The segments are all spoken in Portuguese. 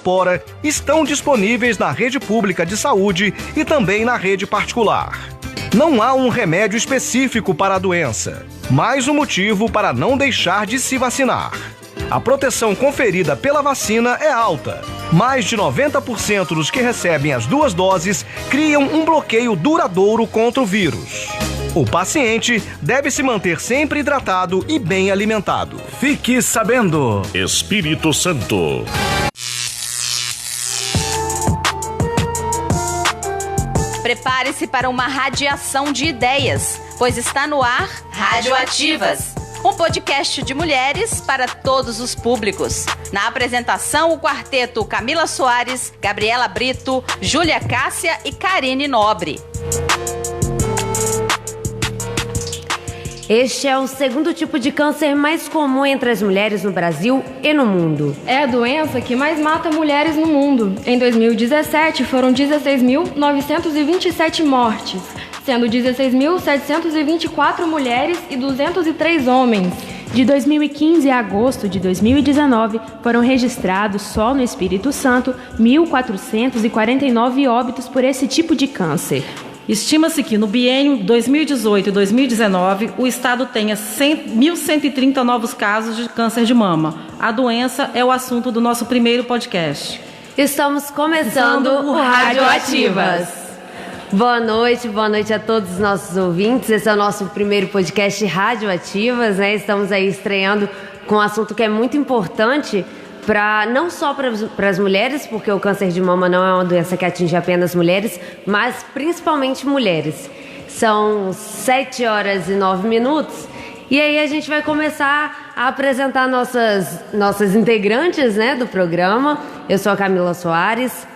Pora estão disponíveis na rede pública de saúde e também na rede particular. Não há um remédio específico para a doença, mais um motivo para não deixar de se vacinar. A proteção conferida pela vacina é alta. Mais de 90% dos que recebem as 2 doses criam um bloqueio duradouro contra o vírus. O paciente deve se manter sempre hidratado e bem alimentado. Fique sabendo. Espírito Santo. Prepare-se para uma radiação de ideias, pois está no ar Radioativas, um podcast de mulheres para todos os públicos. Na apresentação, o quarteto Camila Soares, Gabriela Brito, Júlia Cássia e Karine Nobre. Este é o segundo tipo de câncer mais comum entre as mulheres no Brasil e no mundo. É a doença que mais mata mulheres no mundo. Em 2017, foram 16.927 mortes, sendo 16.724 mulheres e 203 homens. De 2015 a agosto de 2019, foram registrados só no Espírito Santo 1.449 óbitos por esse tipo de câncer. Estima-se que no biênio 2018 e 2019 o estado tenha 1.130 novos casos de câncer de mama. A doença é o assunto do nosso primeiro podcast. Estamos começando o Radioativas. Boa noite a todos os nossos ouvintes. Esse é o nosso primeiro podcast Radioativas, né? Estamos aí estreando com um assunto que é muito importante não só para as mulheres, porque o câncer de mama não é uma doença que atinge apenas mulheres, mas principalmente mulheres. São 7h09 e aí a gente vai começar a apresentar nossas integrantes, né, do programa. Eu sou a Camila Soares,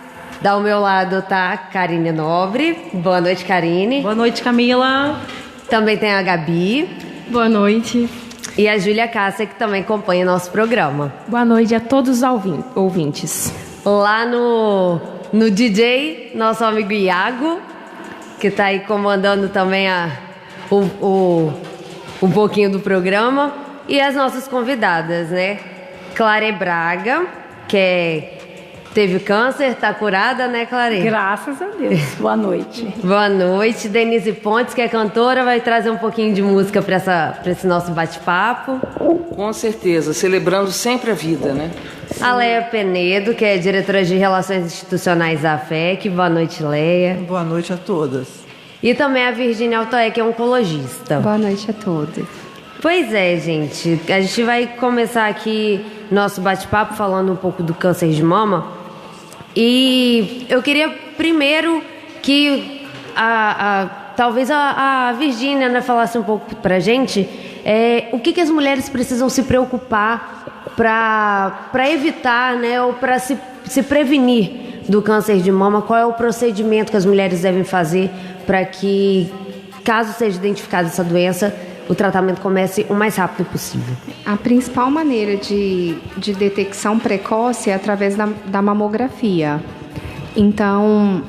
ao meu lado tá a Karine Nobre. Boa noite, Karine. Boa noite, Camila. Também tem a Gabi. Boa noite. E a Júlia Cássia, que também acompanha o nosso programa. Boa noite a todos os ouvintes. Lá no DJ, nosso amigo Iago, que está aí comandando também um pouquinho do programa. E as nossas convidadas, né? Clare Braga, que teve câncer, está curada, né, Clare? Graças a Deus. Boa noite. Boa noite. Denise Pontes, que é cantora, vai trazer um pouquinho de música para esse nosso bate-papo. Com certeza, celebrando sempre a vida, né? A Leia Penedo, que é diretora de Relações Institucionais da AFEC. Boa noite, Leia. Boa noite a todas. E também a Virgínia Altoé, que é oncologista. Boa noite a todos. Pois é, gente. A gente vai começar aqui nosso bate-papo falando um pouco do câncer de mama. E eu queria primeiro que talvez a Virgínia, né, falasse um pouco pra gente o que as mulheres precisam se preocupar para evitar, né, ou para se prevenir do câncer de mama. Qual é o procedimento que as mulheres devem fazer para que, caso seja identificada essa doença, o tratamento comece o mais rápido possível? A principal maneira de detecção precoce é através da mamografia. Então,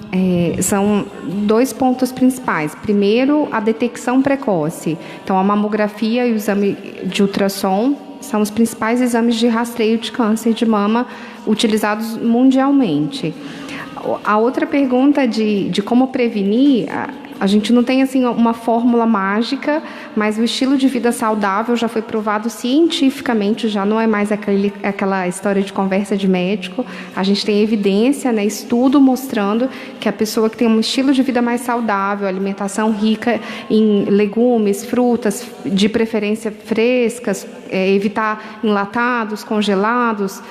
são 2 pontos principais. Primeiro, a detecção precoce. Então, a mamografia e o exame de ultrassom são os principais exames de rastreio de câncer de mama utilizados mundialmente. A outra pergunta de como prevenir, a gente não tem assim uma fórmula mágica, mas o estilo de vida saudável já foi provado cientificamente, já não é mais aquela história de conversa de médico. A gente tem evidência, né, estudo mostrando que a pessoa que tem um estilo de vida mais saudável, alimentação rica em legumes, frutas, de preferência frescas, evitar enlatados, congelados,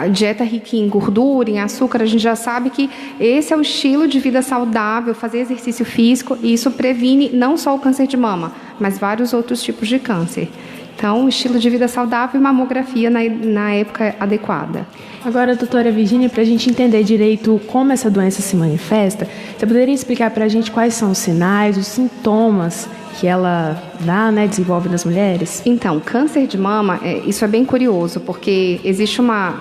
a dieta rica em gordura, em açúcar, a gente já sabe que esse é o estilo de vida saudável, fazer exercício físico, e isso previne não só o câncer de mama, mas vários outros tipos de câncer. Então, estilo de vida saudável e mamografia na época adequada. Agora, doutora Virgínia, para a gente entender direito como essa doença se manifesta, você poderia explicar para a gente quais são os sinais, os sintomas que ela dá, né, desenvolve nas mulheres? Então, câncer de mama, isso é bem curioso, porque existe uma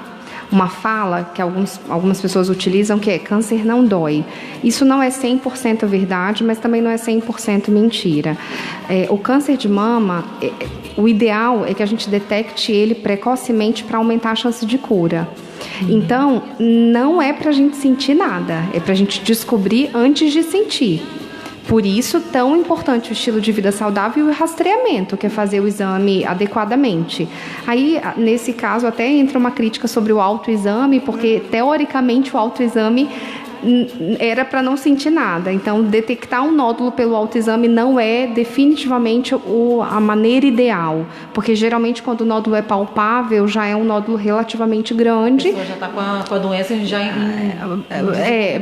uma fala que algumas pessoas utilizam, que é câncer não dói. Isso não é 100% verdade, mas também não é 100% mentira. O câncer de mama, o ideal é que a gente detecte ele precocemente para aumentar a chance de cura. Então, não é para a gente sentir nada, é para a gente descobrir antes de sentir. Por isso, tão importante o estilo de vida saudável e o rastreamento, que é fazer o exame adequadamente. Aí, nesse caso, até entra uma crítica sobre o autoexame, porque, teoricamente, o autoexame era para não sentir nada. Então, detectar um nódulo pelo autoexame não é definitivamente a maneira ideal, porque geralmente quando o nódulo é palpável, já é um nódulo relativamente grande. A pessoa já está com a doença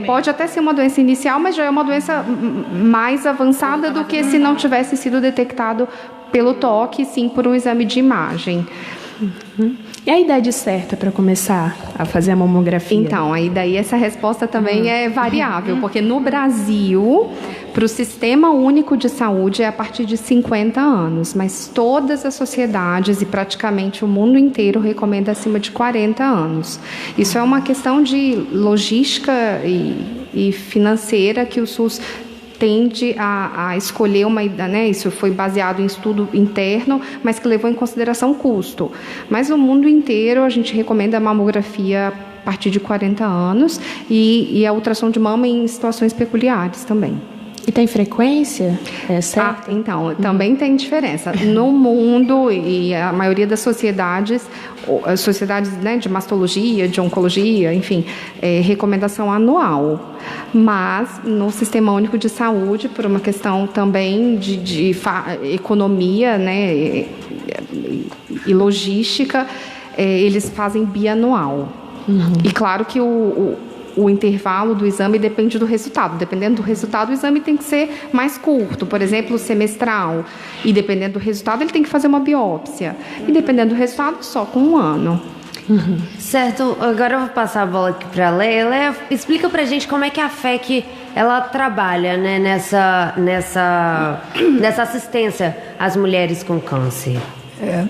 pode até ser uma doença inicial, mas já é uma doença mais avançada do que se não tivesse sido detectado pelo toque, sim por um exame de imagem. E a idade certa para começar a fazer a mamografia? Então, aí daí essa resposta também é variável, porque no Brasil, para o Sistema Único de Saúde é a partir de 50 anos, mas todas as sociedades e praticamente o mundo inteiro recomenda acima de 40 anos. Isso é uma questão de logística e financeira que o SUS tende a escolher uma idade, né? Isso foi baseado em estudo interno, mas que levou em consideração o custo. Mas no mundo inteiro a gente recomenda a mamografia a partir de 40 anos e a ultrassom de mama em situações peculiares também. E tem frequência? É certo? Então, também tem diferença. No mundo e a maioria das sociedades, né, de mastologia, de oncologia, enfim, recomendação anual. Mas no Sistema Único de Saúde, por uma questão também de economia, né, e logística, eles fazem bianual. E claro que o intervalo do exame depende do resultado. Dependendo do resultado, o exame tem que ser mais curto, por exemplo, semestral. E dependendo do resultado, ele tem que fazer uma biópsia. E dependendo do resultado, só com 1 ano. Certo, agora eu vou passar a bola aqui para a Leia. Leia, explica pra gente como é que a FEC ela trabalha, né, nessa assistência às mulheres com câncer. É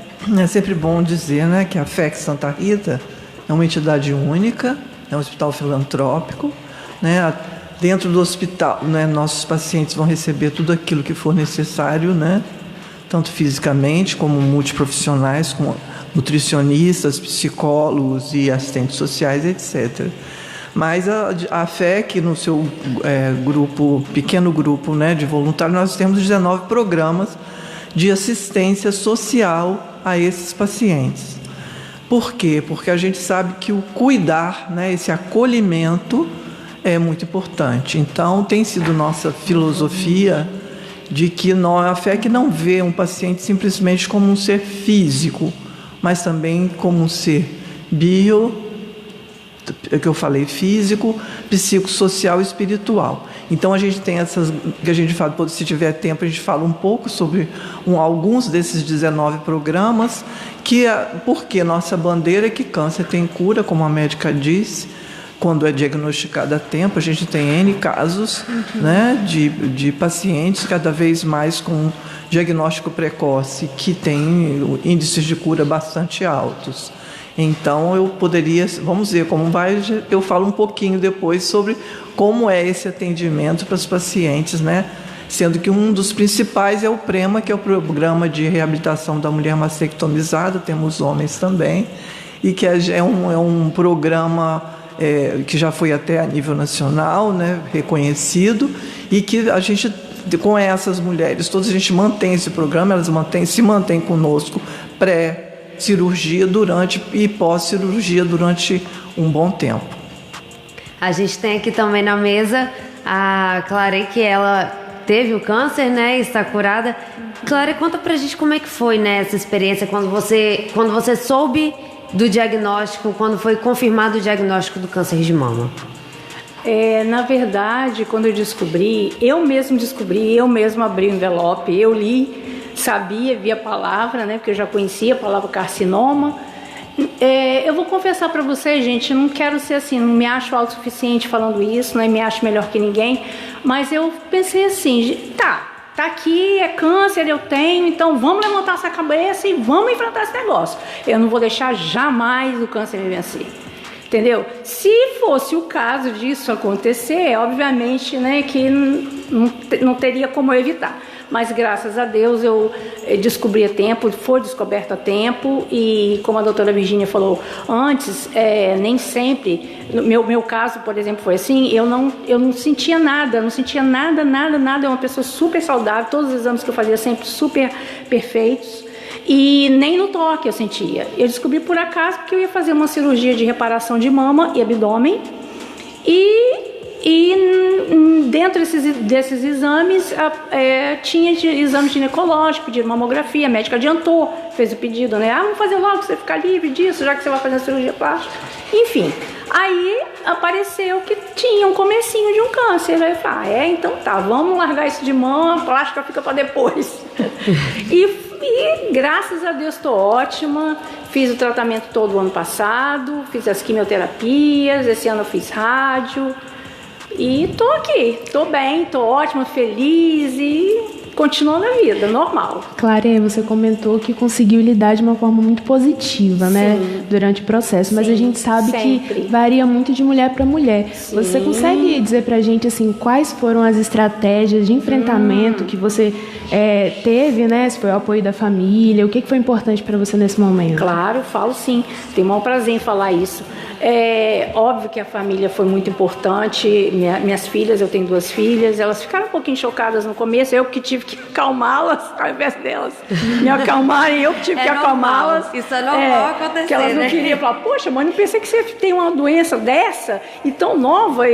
sempre bom dizer, né, que a FEC Santa Rita é uma entidade única, é um hospital filantrópico, né? Dentro do hospital, né, nossos pacientes vão receber tudo aquilo que for necessário, né? Tanto fisicamente como multiprofissionais, como nutricionistas, psicólogos e assistentes sociais, etc. Mas a FEC, no seu pequeno grupo, né, de voluntários, nós temos 19 programas de assistência social a esses pacientes. Por quê? Porque a gente sabe que o cuidar, né, esse acolhimento é muito importante. Então, tem sido nossa filosofia de que a FEC não vê um paciente simplesmente como um ser físico, mas também como um ser que eu falei, físico, psicossocial e espiritual. Então, a gente tem essas, que a gente fala, se tiver tempo, a gente fala um pouco sobre alguns desses 19 programas, porque nossa bandeira é que câncer tem cura, como a médica disse, quando é diagnosticado a tempo. A gente tem N casos, né, de pacientes cada vez mais com diagnóstico precoce, que tem índices de cura bastante altos. Então, eu poderia, vamos ver como vai, eu falo um pouquinho depois sobre como é esse atendimento para os pacientes, né? Sendo que um dos principais é o PREMA, que é o Programa de Reabilitação da Mulher Mastectomizada, temos homens também, e que é um programa que já foi até a nível nacional, né, reconhecido, e que a gente, com essas mulheres, todas a gente mantém esse programa, elas se mantêm conosco pré-cirurgia, durante e pós-cirurgia durante um bom tempo. A gente tem aqui também na mesa a Clare, que ela teve o câncer, né, e está curada. Clare, conta pra gente como é que foi, né, essa experiência quando você soube do diagnóstico, quando foi confirmado o diagnóstico do câncer de mama. Na verdade, quando eu descobri, eu mesmo abri o envelope, eu li, sabia, vi a palavra, né, porque eu já conhecia a palavra carcinoma. Eu vou confessar para vocês, gente, não quero ser assim, não me acho autossuficiente falando isso, não me acho melhor que ninguém, mas eu pensei assim, tá aqui, é câncer, eu tenho, então vamos levantar essa cabeça e vamos enfrentar esse negócio. Eu não vou deixar jamais o câncer me vencer. entendeu? Se fosse o caso disso acontecer, obviamente, né, que não teria como eu evitar. Mas graças a Deus eu descobri a tempo, foi descoberto a tempo, e como a doutora Virgínia falou antes, nem sempre, no meu caso, por exemplo, foi assim, eu não sentia nada, é uma pessoa super saudável, todos os exames que eu fazia sempre super perfeitos, e nem no toque eu sentia. Eu descobri por acaso porque eu ia fazer uma cirurgia de reparação de mama e abdômen, e dentro desses exames tinha exame ginecológico, de mamografia, a médica adiantou, fez o pedido, né? Vamos fazer logo pra você ficar livre disso, já que você vai fazer a cirurgia plástica. Enfim, aí apareceu que tinha um comecinho de um câncer. Aí eu falei, então tá, vamos largar isso de mão, a plástica fica para depois. E graças a Deus estou ótima, fiz o tratamento todo o ano passado, fiz as quimioterapias, esse ano eu fiz rádio. E tô aqui, tô bem, tô ótima, feliz e continuando a vida, normal. Clare, você comentou que conseguiu lidar de uma forma muito positiva, né, durante o processo, mas a gente sabe sempre que varia muito de mulher para mulher. Sim. Você consegue dizer pra gente, assim, quais foram as estratégias de enfrentamento que você teve, né, se foi o apoio da família, o que foi importante para você nesse momento? Claro, falo sim, tenho o maior prazer em falar isso. Óbvio que a família foi muito importante, minhas filhas, eu tenho 2 filhas, elas ficaram um pouquinho chocadas no começo, eu que tive que acalmá-las, ao invés delas me acalmarem, eu que tive que acalmá-las. Isso é normal acontecer, que elas não queriam falar, poxa, mãe, não pensei que você tem uma doença dessa e tão nova,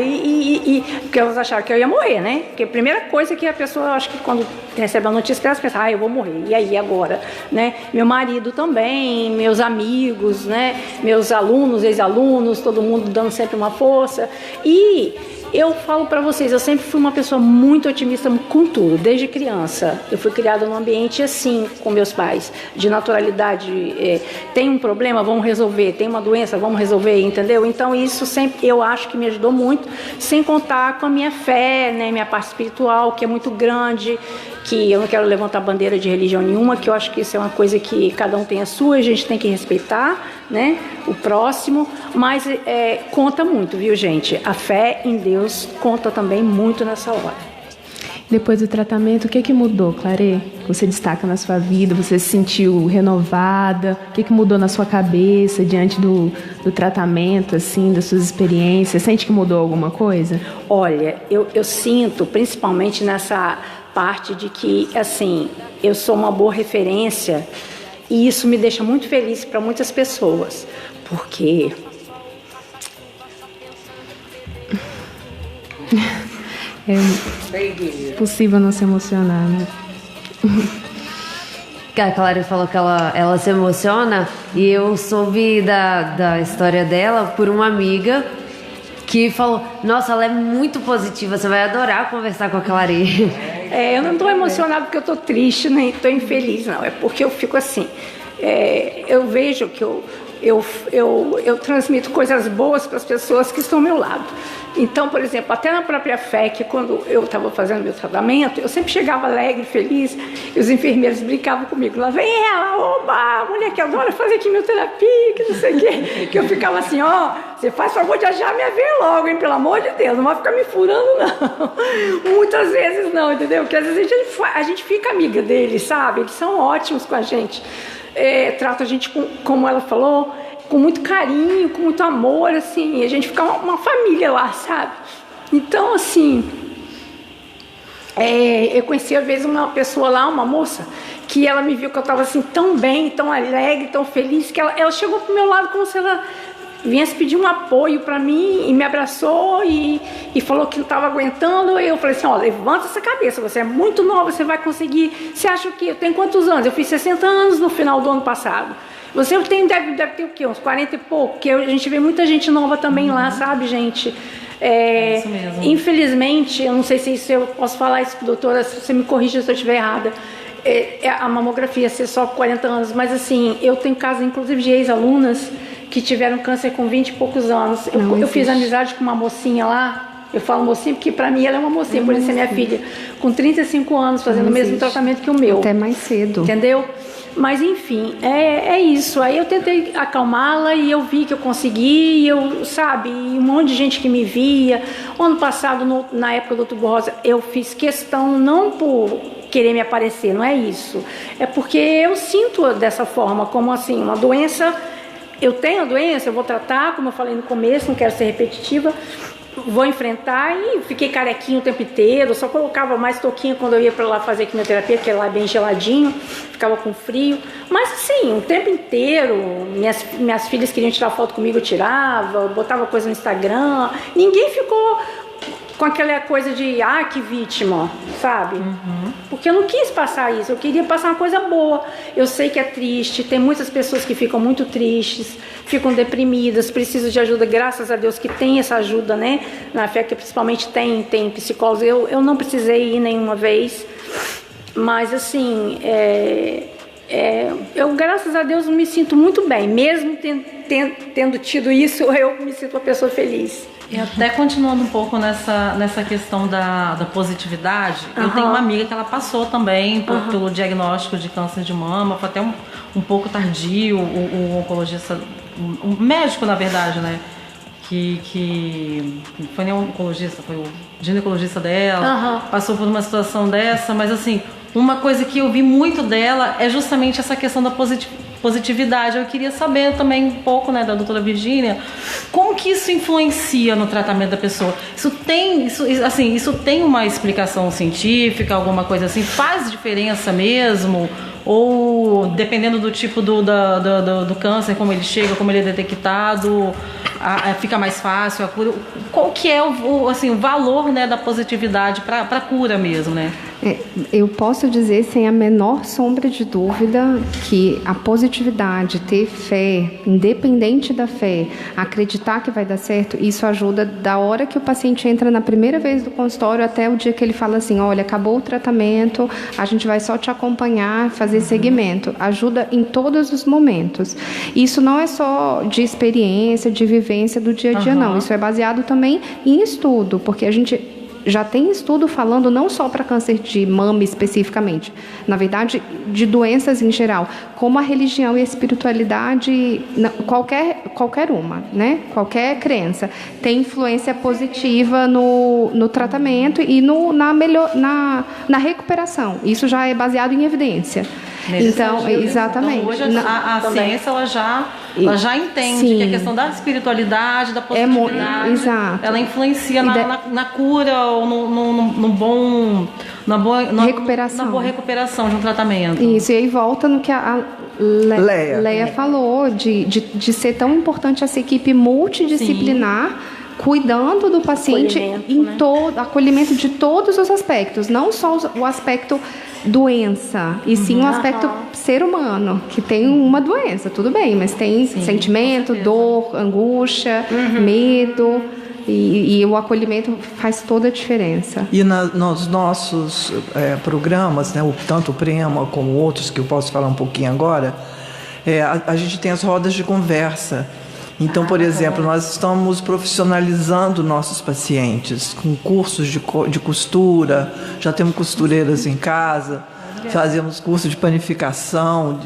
porque elas acharam que eu ia morrer, né? Porque a primeira coisa que a pessoa, acho que quando recebe a notícia, elas pensam, eu vou morrer, e aí agora, né? Meu marido também, meus amigos, né? Meus alunos, ex-alunos, todo mundo dando sempre uma força. E eu falo para vocês, eu sempre fui uma pessoa muito otimista com tudo, desde criança. Eu fui criada num ambiente assim, com meus pais, de naturalidade. Tem um problema, vamos resolver. Tem uma doença, vamos resolver, entendeu? Então isso sempre, eu acho que me ajudou muito, sem contar com a minha fé, né, minha parte espiritual, que é muito grande, que eu não quero levantar bandeira de religião nenhuma, que eu acho que isso é uma coisa que cada um tem a sua, a gente tem que respeitar, né, o próximo, mas conta muito, viu, gente? A fé em Deus conta também muito nessa hora. Depois do tratamento, o que mudou, Clare? Você destaca na sua vida, você se sentiu renovada? O que mudou na sua cabeça diante do tratamento, assim, das suas experiências? Sente que mudou alguma coisa? Olha, eu sinto, principalmente nessa parte de que, assim, eu sou uma boa referência e isso me deixa muito feliz para muitas pessoas, porque é possível não se emocionar, né? A Clare falou que ela se emociona, e eu soube da história dela por uma amiga que falou, nossa, ela é muito positiva, você vai adorar conversar com a Clare. Eu não estou emocionada porque eu estou triste, nem estou infeliz, não. É porque eu fico assim, eu vejo que eu transmito coisas boas para as pessoas que estão ao meu lado. Então, por exemplo, até na própria fé, que quando eu estava fazendo meu tratamento, eu sempre chegava alegre, feliz, e os enfermeiros brincavam comigo. Lá vem ela, oba, a mulher que adora fazer quimioterapia, que não sei o quê. Que eu ficava assim, você faz favor de já me ver logo, hein, pelo amor de Deus, não vai ficar me furando, não. Muitas vezes não, entendeu? Porque às vezes a gente fica amiga deles, sabe? Eles são ótimos com a gente. Trata a gente, como ela falou, com muito carinho, com muito amor, assim, a gente fica uma família lá, sabe? Então, assim, eu conheci às vezes uma pessoa lá, uma moça, que ela me viu que eu estava assim tão bem, tão alegre, tão feliz, que ela chegou pro meu lado como se ela viesse pedir um apoio para mim e me abraçou e falou que não estava aguentando. E eu falei assim, levanta essa cabeça, você é muito nova, você vai conseguir. Você acha que eu tenho quantos anos? Eu fiz 60 anos no final do ano passado. Você deve ter o quê? Uns 40 e pouco, porque a gente vê muita gente nova também lá, sabe, gente? Isso mesmo. Infelizmente, eu não sei se eu posso falar isso, doutora, se você me corrija se eu estiver errada, a mamografia ser só por 40 anos, mas assim, eu tenho casos, inclusive, de ex-alunas que tiveram câncer com 20 e poucos anos. Eu fiz amizade com uma mocinha lá, eu falo mocinha porque pra mim ela é uma mocinha, por isso é minha filha, com 35 anos, fazendo o mesmo tratamento que o meu. Até mais cedo. Entendeu? Mas, enfim, é isso. Aí eu tentei acalmá-la e eu vi que eu consegui, e um monte de gente que me via. Ano passado, na época do Outubro Rosa, eu fiz questão, não por querer me aparecer, não é isso. É porque eu sinto dessa forma, como assim, uma doença. Eu tenho a doença, eu vou tratar, como eu falei no começo, não quero ser repetitiva, vou enfrentar, e fiquei carequinho o tempo inteiro, só colocava mais touquinha quando eu ia para lá fazer quimioterapia, porque lá é bem geladinho, ficava com frio. Mas assim, o tempo inteiro, minhas filhas queriam tirar foto comigo, eu tirava, botava coisa no Instagram, ninguém ficou com aquela coisa de, que vítima, sabe? Porque eu não quis passar isso, eu queria passar uma coisa boa. Eu sei que é triste, tem muitas pessoas que ficam muito tristes, ficam deprimidas, precisam de ajuda, graças a Deus que tem essa ajuda, né? Na fé que principalmente tem psicólogos, eu não precisei ir nenhuma vez, mas assim, eu graças a Deus me sinto muito bem, mesmo tendo tido isso, eu me sinto uma pessoa feliz. E até continuando um pouco nessa questão da positividade, eu tenho uma amiga que ela passou também pelo diagnóstico de câncer de mama, foi até um pouco tardio, o oncologista, o médico na verdade, né, que não foi nem o oncologista, foi o ginecologista dela, passou por uma situação dessa, mas assim, uma coisa que eu vi muito dela é justamente essa questão da positividade. Eu queria saber também um pouco, né, da doutora Virgínia, como que isso influencia no tratamento da pessoa? Isso tem uma explicação científica, alguma coisa assim? Faz diferença mesmo? Ou dependendo do tipo do câncer, como ele chega, como ele é detectado, fica mais fácil a cura? Qual que é o valor, né, da positividade para a cura mesmo, né? Eu posso dizer sem a menor sombra de dúvida que a positividade, ter fé, independente da fé, acreditar que vai dar certo, isso ajuda da hora que o paciente entra na primeira vez do consultório até o dia que ele fala assim, olha, acabou o tratamento, a gente vai só te acompanhar, fazer seguimento. Ajuda em todos os momentos. Isso não é só de experiência, de vivência do dia a dia, não. Isso é baseado também em estudo, porque a gente já tem estudo falando não só para câncer de mama especificamente, na verdade, de doenças em geral, como a religião e a espiritualidade, qualquer uma, né? Qualquer crença, tem influência positiva no tratamento e na recuperação. Isso já é baseado em evidência. Então, exatamente. Então, hoje a ciência ela já entende que a questão da espiritualidade, da positividade, ela influencia na cura ou na boa recuperação de um tratamento. Isso, e aí volta no que a Leia falou, de ser tão importante essa equipe multidisciplinar, cuidando do paciente acolhimento de todos os aspectos, não só o aspecto doença, e sim o aspecto ser humano, que tem uma doença, tudo bem, mas tem sentimento, dor, angústia, medo, e o acolhimento faz toda a diferença. E nos nossos programas, né, tanto o Prema como outros, que eu posso falar um pouquinho agora, a gente tem as rodas de conversa. Então, por exemplo, nós estamos profissionalizando nossos pacientes com cursos de costura, já temos costureiras em casa, fazemos curso de panificação,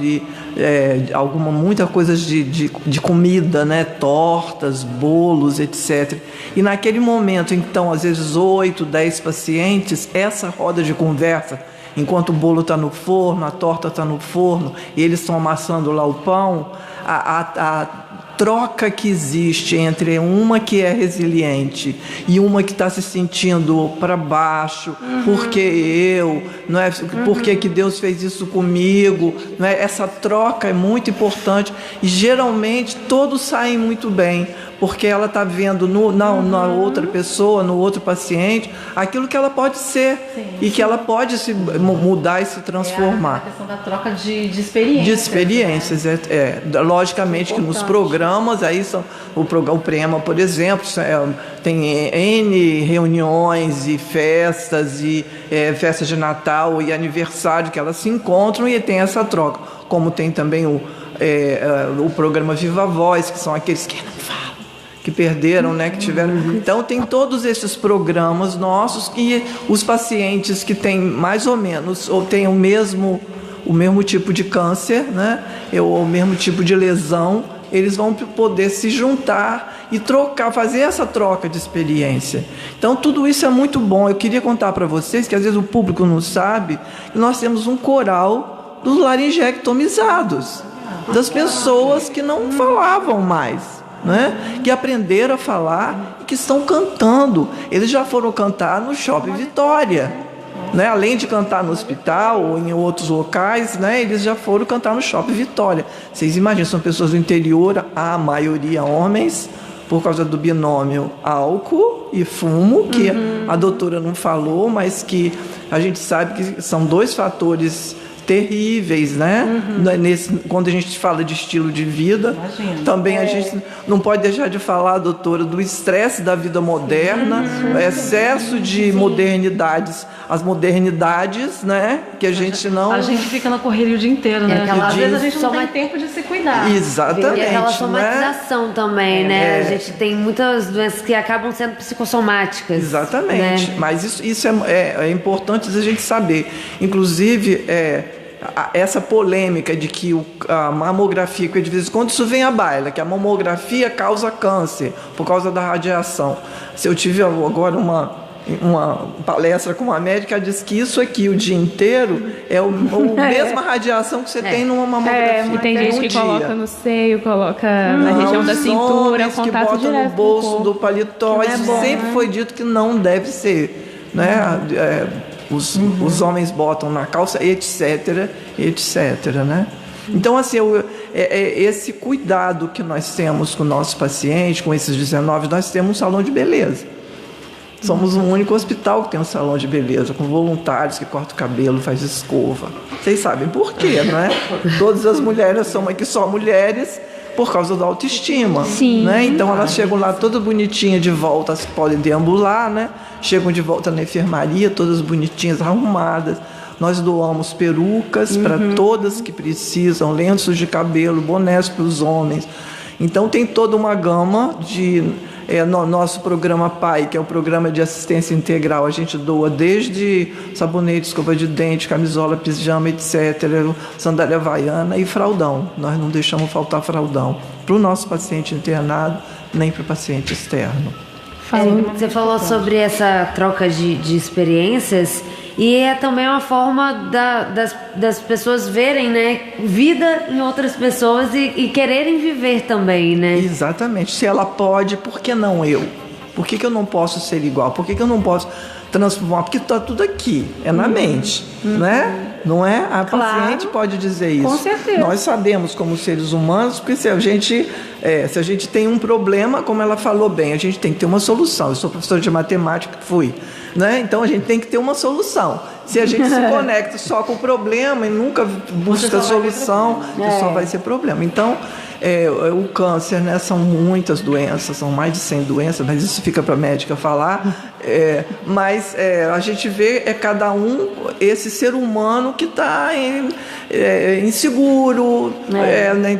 muita coisa de comida, né? Tortas, bolos, etc. E naquele momento, então, às vezes 8, 10 pacientes, essa roda de conversa, enquanto o bolo está no forno, a torta está no forno, e eles estão amassando lá o pão, a troca que existe entre uma que é resiliente e uma que está se sentindo para baixo, porque eu, não é? Porque que Deus fez isso comigo, não é? Essa troca é muito importante e geralmente todos saem muito bem, porque ela está vendo na outra pessoa, no outro paciente, aquilo que ela pode ser e que ela pode se mudar e se transformar. A questão da troca de experiências. De experiências, logicamente que nos programas, aí são o Prema, por exemplo, tem N reuniões e festas de Natal e aniversário que elas se encontram e tem essa troca, como tem também o programa Viva Voz, que são aqueles que não falam, que perderam, né, que tiveram. Então tem todos esses programas nossos que os pacientes que têm mais ou menos ou têm o o mesmo tipo de câncer, né? O mesmo tipo de lesão, eles vão poder se juntar e trocar, fazer essa troca de experiência. Então, tudo isso é muito bom. Eu queria contar para vocês, que às vezes o público não sabe, que nós temos um coral dos laringectomizados, das pessoas que não falavam mais, né? Que aprenderam a falar e que estão cantando. Eles já foram cantar no Shopping Vitória, né? Além de cantar no hospital ou em outros locais, né? Eles já foram cantar no Shopping Vitória. Vocês imaginam, são pessoas do interior, a maioria homens, por causa do binômio álcool e fumo, que a doutora não falou, mas que a gente sabe que são 2 fatores terríveis, né? Quando a gente fala de estilo de vida. Imagina. Também a gente não pode deixar de falar, doutora, do estresse da vida moderna, o excesso de modernidades, as modernidades, né? Que a gente não... A gente fica na correria o dia inteiro, né? Às vezes a gente não tem tempo de se cuidar. Exatamente. E aquela somatização, né? Também, né? A gente tem muitas doenças que acabam sendo psicossomáticas. Exatamente. Né? Mas isso é importante a gente saber. Inclusive, essa polêmica de que a mamografia, que de vez em quando isso vem à baila, que a mamografia causa câncer por causa da radiação. Se eu tive agora uma palestra com uma médica, ela disse que isso aqui o dia inteiro é a mesma radiação que você tem numa mamografia. E tem gente que coloca no seio, coloca na região da cintura, que bota no bolso do paletó. Isso sempre foi dito que não deve ser, né? Os homens botam na calça, etc, né? Então, assim, esse cuidado que nós temos com o nosso paciente, com esses 19, nós temos um salão de beleza. Somos o único hospital que tem um salão de beleza, com voluntários que cortam o cabelo, faz escova. Vocês sabem por quê, não é? Todas as mulheres são aqui só mulheres por causa da autoestima. Sim. Né? Então elas chegam lá todas bonitinhas de volta, podem deambular, né? Chegam de volta na enfermaria, todas bonitinhas, arrumadas. Nós doamos perucas para todas que precisam, lenços de cabelo, bonés para os homens. Então tem toda uma gama de... no nosso programa PAI, que é o programa de assistência integral, a gente doa desde sabonete, escova de dente, camisola, pijama, etc., sandália havaiana e fraldão. Nós não deixamos faltar fraldão para o nosso paciente internado, nem para o paciente externo. Você falou sobre essa troca de experiências, e é também uma forma das pessoas verem, né, vida em outras pessoas e quererem viver também, né? Exatamente. Se ela pode, por que não eu? Por que eu não posso ser igual? Por que eu não posso transformar? Porque está tudo aqui, é na mente, né? Não é? A paciente pode dizer isso. Com certeza. Nós sabemos como seres humanos, porque se a gente tem um problema, como ela falou bem, a gente tem que ter uma solução. Eu sou professora de matemática, fui. Né? Então a gente tem que ter uma solução. Se a gente se conecta só com o problema e nunca busca a solução, só vai ser problema. Então, o câncer, né, são muitas doenças, são mais de 100 doenças, mas isso fica para a médica falar. Mas a gente vê cada um, esse ser humano que está inseguro, né,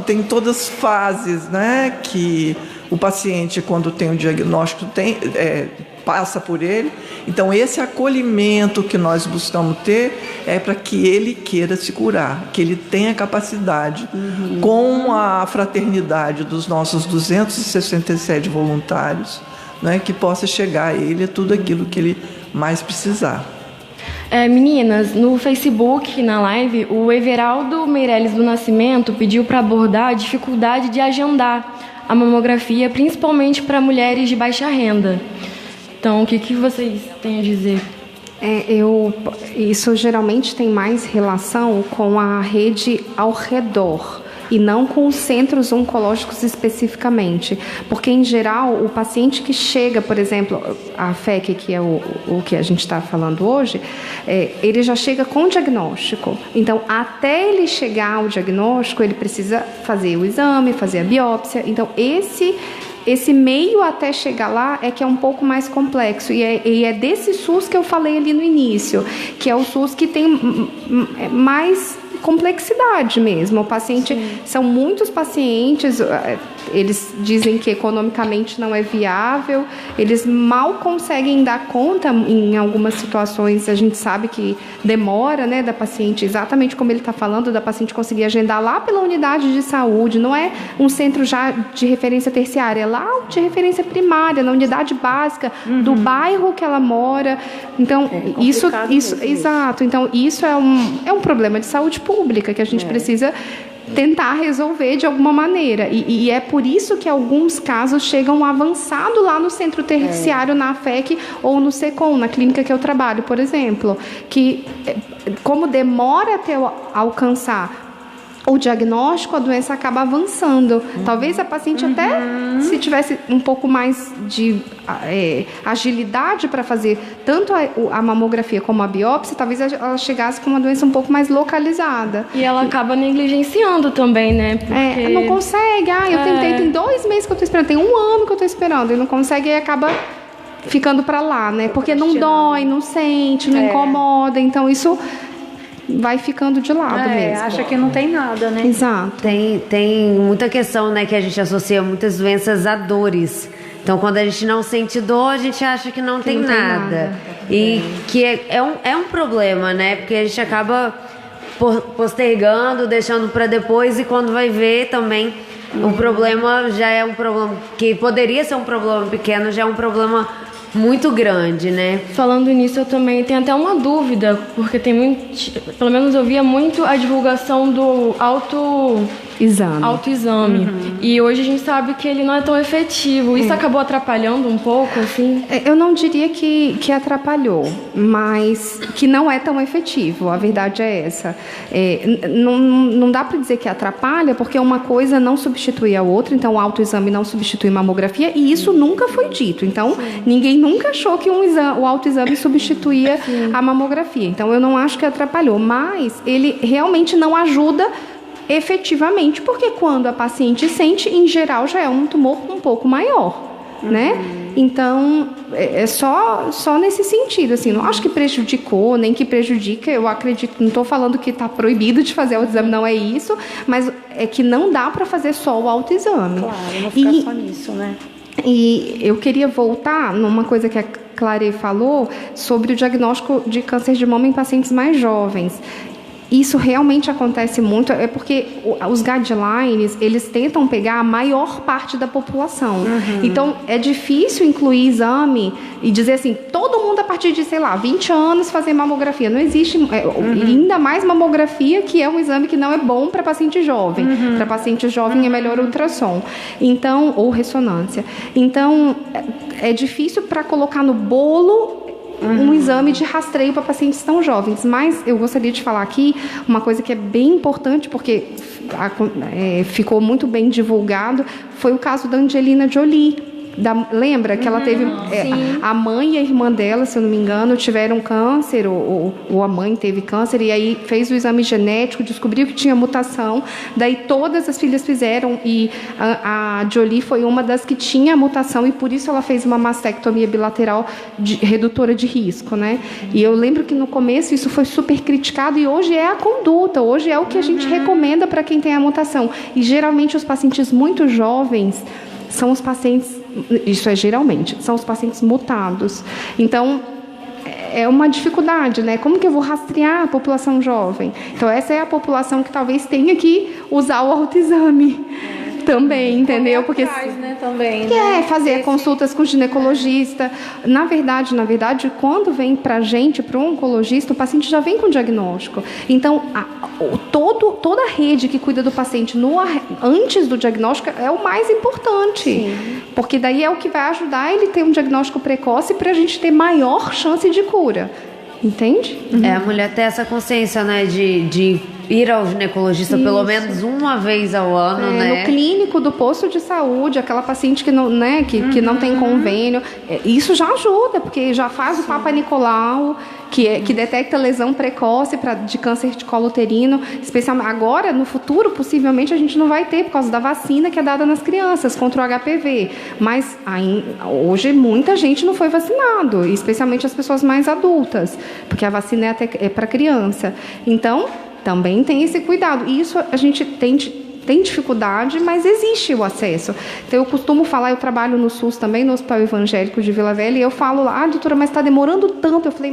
tem todas fases, né, que o paciente, quando tem um diagnóstico, passa por ele. Então esse acolhimento que nós buscamos ter é para que ele queira se curar, que ele tenha capacidade, com a fraternidade dos nossos 267 voluntários, né, que possa chegar a ele tudo aquilo que ele mais precisar. Meninas, no Facebook, na live, o Everaldo Meirelles do Nascimento pediu para abordar a dificuldade de agendar a mamografia, principalmente para mulheres de baixa renda. Então, o que vocês têm a dizer? Isso geralmente tem mais relação com a rede ao redor e não com os centros oncológicos especificamente. Porque, em geral, o paciente que chega, por exemplo, a FEC, que é o que a gente está falando hoje, ele já chega com diagnóstico. Então, até ele chegar ao diagnóstico, ele precisa fazer o exame, fazer a biópsia. Então, esse meio até chegar lá é que é um pouco mais complexo. E é desse SUS que eu falei ali no início, que é o SUS que tem mais complexidade mesmo. O paciente, são muitos pacientes, eles dizem que economicamente não é viável, eles mal conseguem dar conta em algumas situações. A gente sabe que demora, né, da paciente, exatamente como ele está falando, da paciente conseguir agendar lá pela unidade de saúde, não é um centro já de referência terciária, é lá de referência primária, na unidade básica do bairro que ela mora. Então, isso exato. Então, isso é um problema de saúde pública que a gente precisa tentar resolver de alguma maneira. E é por isso que alguns casos chegam avançado lá no centro terciário, na AFEC ou no SECOM, na clínica que eu trabalho, por exemplo, que como demora até alcançar o diagnóstico, a doença acaba avançando. Talvez a paciente até, se tivesse um pouco mais de agilidade para fazer tanto a mamografia como a biópsia, talvez ela chegasse com uma doença um pouco mais localizada. E ela acaba negligenciando também, né? Porque... não consegue. Eu tentei, tem 2 meses que eu estou esperando, tem 1 ano que eu estou esperando, e não consegue, e acaba ficando para lá, né? Porque não dói, não sente, não incomoda. Então, isso vai ficando de lado mesmo. Acha que não tem nada, né? Exato. Tem muita questão, né, que a gente associa muitas doenças a dores. Então, quando a gente não sente dor, a gente acha que não tem nada. E que é um problema, né? Porque a gente acaba postergando, deixando para depois, e quando vai ver também, o problema já é um problema que poderia ser um problema pequeno, já é um problema muito grande, né? Falando nisso, eu também tenho até uma dúvida, porque tem muito, pelo menos eu via muito a divulgação do autoexame. E hoje a gente sabe que ele não é tão efetivo. Isso acabou atrapalhando um pouco, assim? Eu não diria que atrapalhou, mas que não é tão efetivo. A verdade é essa. Não dá para dizer que atrapalha, porque uma coisa não substitui a outra. Então, o autoexame não substitui mamografia, e isso nunca foi dito. Então, ninguém nunca achou que o autoexame substituía a mamografia. Então, eu não acho que atrapalhou, mas ele realmente não ajuda efetivamente, porque quando a paciente sente, em geral, já é um tumor um pouco maior, né? Então, é só nesse sentido, assim, não acho que prejudicou, nem que prejudica, eu acredito, não estou falando que está proibido de fazer o autoexame, não é isso, mas é que não dá para fazer só o autoexame. Claro, não ficar só nisso, né? E eu queria voltar numa coisa que a Clare falou sobre o diagnóstico de câncer de mama em pacientes mais jovens. Isso realmente acontece muito, é porque os guidelines, eles tentam pegar a maior parte da população. Então, é difícil incluir exame e dizer assim, todo mundo a partir de, 20 anos fazer mamografia. Não existe, ainda mais mamografia, que é um exame que não é bom para paciente jovem. Para paciente jovem é melhor ultrassom. Então, ou ressonância. Então, é difícil para colocar no bolo um exame de rastreio para pacientes tão jovens. Mas eu gostaria de falar aqui uma coisa que é bem importante, porque ficou muito bem divulgado, foi o caso da Angelina Jolie. Lembra que ela teve a mãe e a irmã dela, se eu não me engano, tiveram câncer, ou a mãe teve câncer, e aí fez o exame genético, descobriu que tinha mutação, daí todas as filhas fizeram, e a Jolie foi uma das que tinha a mutação, e por isso ela fez uma mastectomia bilateral redutora de risco, né? E eu lembro que no começo isso foi super criticado, e hoje é a conduta, hoje é o que a gente recomenda para quem tem a mutação. E geralmente os pacientes muito jovens são os pacientes, são os pacientes mutados. Então, é uma dificuldade, né? Como que eu vou rastrear a população jovem? Então, essa é a população que talvez tenha que usar o autoexame também, entendeu? Porque né, também, né? Fazer consultas com o ginecologista. Na verdade, quando vem pra gente, para um oncologista, o paciente já vem com diagnóstico. Então, toda a rede que cuida do paciente antes do diagnóstico é o mais importante. Sim. Porque daí é o que vai ajudar ele a ter um diagnóstico precoce para a gente ter maior chance de cura. Entende? A mulher ter essa consciência, né, de ir ao ginecologista pelo menos uma vez ao ano, né? No clínico do posto de saúde, aquela paciente que não, né, que não tem convênio, isso já ajuda, porque já faz o Papa Nicolau, que detecta lesão precoce de câncer de colo uterino, especialmente agora, no futuro, possivelmente a gente não vai ter, por causa da vacina que é dada nas crianças contra o HPV, mas hoje muita gente não foi vacinado, especialmente as pessoas mais adultas, porque a vacina é para criança. Então, Também tem esse cuidado. E isso a gente tem dificuldade, mas existe o acesso. Então, eu costumo falar, eu trabalho no SUS também, no Hospital Evangélico de Vila Velha, e eu falo lá, doutora, mas está demorando tanto. Eu falei,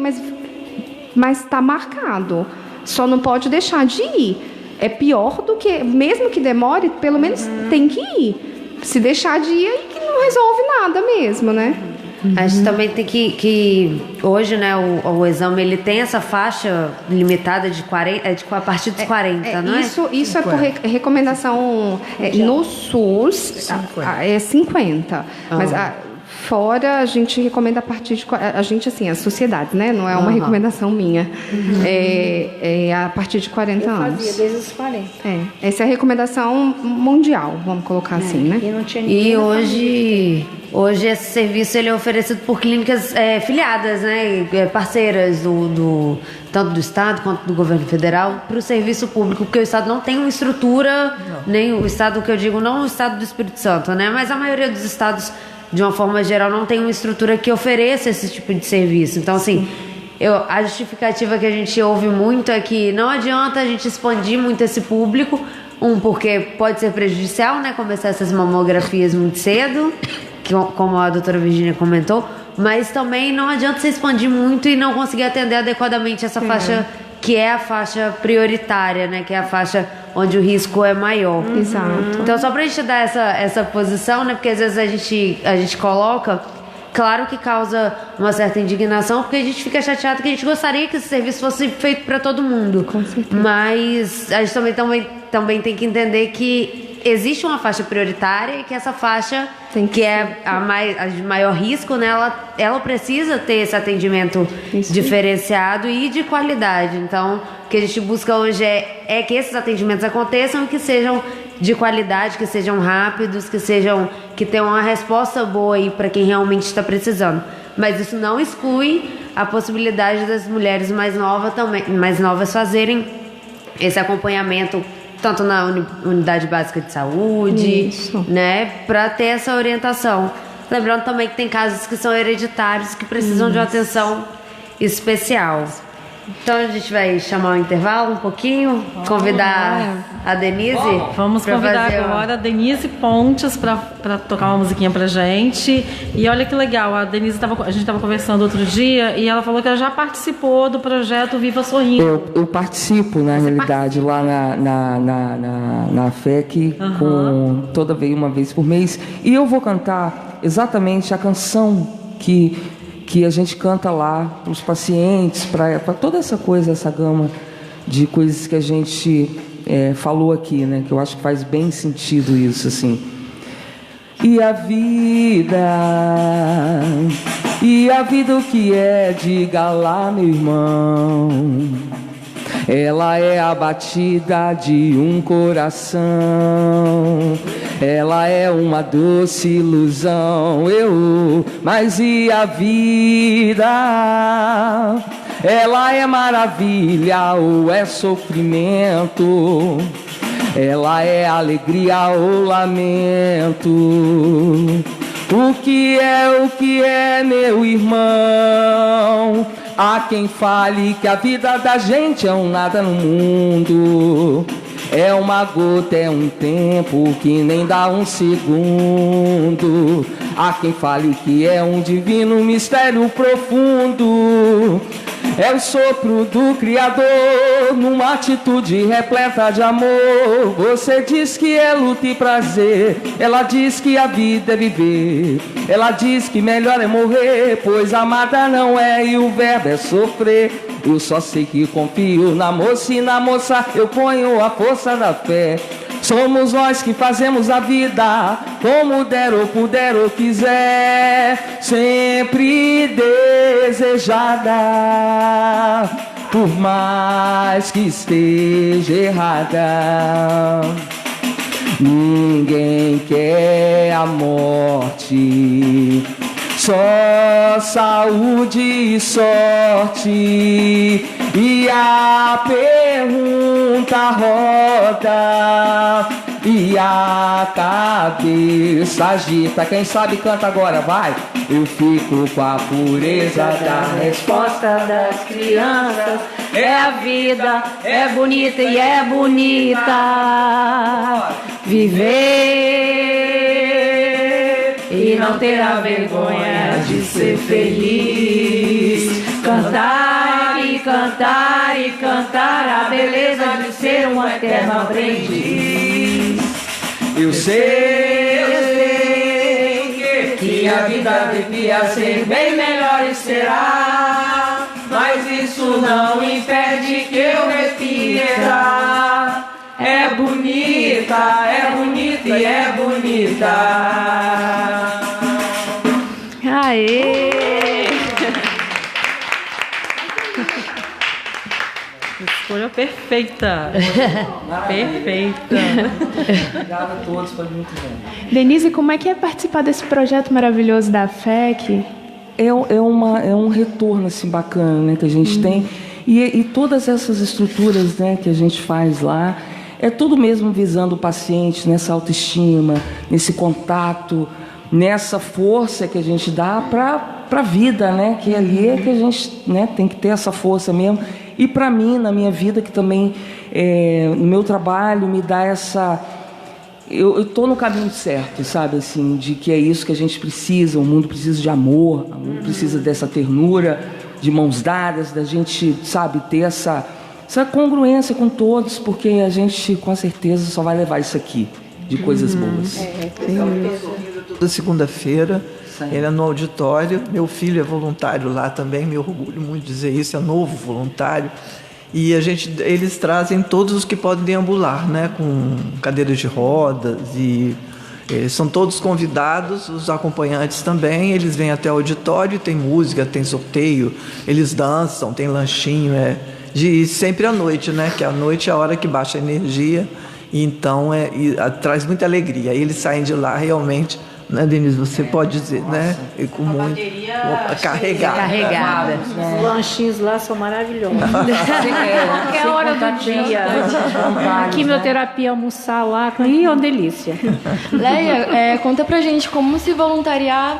mas está marcado. Só não pode deixar de ir. É pior do que, mesmo que demore, pelo menos tem que ir. Se deixar de ir, aí que não resolve nada mesmo, né? A gente também tem que hoje, né, o exame, ele tem essa faixa limitada de 40, a partir dos 40, não é? Isso é por recomendação no SUS, é 50. Mas fora, a gente recomenda a partir de... A gente, assim, a sociedade, né? Não é uma recomendação minha. A partir de 40 anos. Eu fazia desde os 40. Essa é a recomendação mundial, vamos colocar assim, né? E não tinha E hoje esse serviço ele é oferecido por clínicas filiadas, né? Parceiras tanto do Estado quanto do governo federal, para o serviço público, porque o Estado não tem uma estrutura, nem o Estado que eu digo, não o Estado do Espírito Santo, né? Mas a maioria dos estados, de uma forma geral, não tem uma estrutura que ofereça esse tipo de serviço. Então, assim, a justificativa que a gente ouve muito é que não adianta a gente expandir muito esse público, porque pode ser prejudicial, né? Começar essas mamografias muito cedo, como a doutora Virgínia comentou, mas também não adianta você expandir muito e não conseguir atender adequadamente essa faixa, que é a faixa prioritária, né? Que é a faixa onde o risco é maior. Exato. Então, só pra gente dar essa posição, né? Porque às vezes a gente coloca, claro que causa uma certa indignação, porque a gente fica chateado que a gente gostaria que esse serviço fosse feito para todo mundo. Com certeza. Mas a gente também tem que entender que existe uma faixa prioritária e que essa faixa, que é a de maior risco, né, ela precisa ter esse atendimento diferenciado e de qualidade. Então, o que a gente busca hoje é que esses atendimentos aconteçam e que sejam de qualidade, que sejam rápidos, que tenham uma resposta boa aí para quem realmente está precisando. Mas isso não exclui a possibilidade das mulheres mais novas fazerem esse acompanhamento tanto na unidade básica de saúde, né, para ter essa orientação. Lembrando também que tem casos que são hereditários, que precisam de uma atenção especial. Então a gente vai chamar o intervalo um pouquinho, convidar a Denise. Vamos convidar agora a Denise Pontes para tocar uma musiquinha pra gente. E olha que legal, a Denise a gente estava conversando outro dia e ela falou que ela já participou do projeto Viva Sorrindo. Eu participo, na realidade, lá na FEC, uma vez por mês. E eu vou cantar exatamente a canção que a gente canta lá para os pacientes, para toda essa coisa, essa gama de coisas que a gente falou aqui, né? Que eu acho que faz bem sentido isso, assim. E a vida o que é, diga lá, meu irmão. Ela é a batida de um coração, ela é uma doce ilusão, mas e a vida? Ela é maravilha ou é sofrimento? Ela é alegria ou lamento? O que é, meu irmão? Há quem fale que a vida da gente é um nada no mundo. É uma gota, é um tempo que nem dá um segundo. Há quem fale que é um divino mistério profundo. É o sopro do Criador numa atitude repleta de amor. Você diz que é luta e prazer, ela diz que a vida é viver. Ela diz que melhor é morrer, pois amada não é e o verbo é sofrer. Eu só sei que confio na moça e na moça eu ponho a força da fé. Somos nós que fazemos a vida como der ou puder ou quiser, sempre desejada, por mais que esteja errada. Ninguém quer a morte, só saúde e sorte. E a pergunta roda: e a cabeça agita. Quem sabe canta agora, vai. Eu fico com a pureza da resposta das crianças. É a vida, é bonita e é bonita. Viver e não ter a vergonha de ser feliz. Cantar e cantar e cantar a beleza de ser um eterno aprendiz. Eu sei que a vida devia ser bem melhor e será, mas isso não impede que eu repita. É bonita e é bonita. Aê! Escolha perfeita. Perfeita. Obrigado a todos, foi muito bom. Denise, como é que é participar desse projeto maravilhoso da FEC? É um retorno assim, bacana, né, que a gente tem. E todas essas estruturas, né, que a gente faz lá, é tudo mesmo visando o paciente, nessa autoestima, nesse contato, nessa força que a gente dá para a vida, né, que ali é que a gente, né, tem que ter essa força mesmo. E para mim, na minha vida, que também, no meu trabalho, me dá essa... Eu estou no caminho certo, sabe, assim, de que é isso que a gente precisa. O mundo precisa de amor, o mundo precisa dessa ternura, de mãos dadas, da gente, sabe, ter essa congruência com todos, porque a gente, com certeza, só vai levar isso aqui, de coisas boas. Toda segunda-feira, ele é no auditório. Meu filho é voluntário lá também, me orgulho muito de dizer isso, é novo voluntário. E eles trazem todos os que podem deambular, né, com cadeiras de rodas, e são todos convidados, os acompanhantes também. Eles vêm até o auditório, tem música, tem sorteio, eles dançam, tem lanchinho, sempre à noite, né, que à noite é a hora que baixa a energia, então traz muita alegria. Aí eles saem de lá realmente, né, Denise, você pode dizer, né, com muito carregada. Os lanchinhos lá são maravilhosos. Qualquer hora do dia. Quimioterapia, almoçar lá, é uma delícia. Leia, conta pra gente como se voluntariar.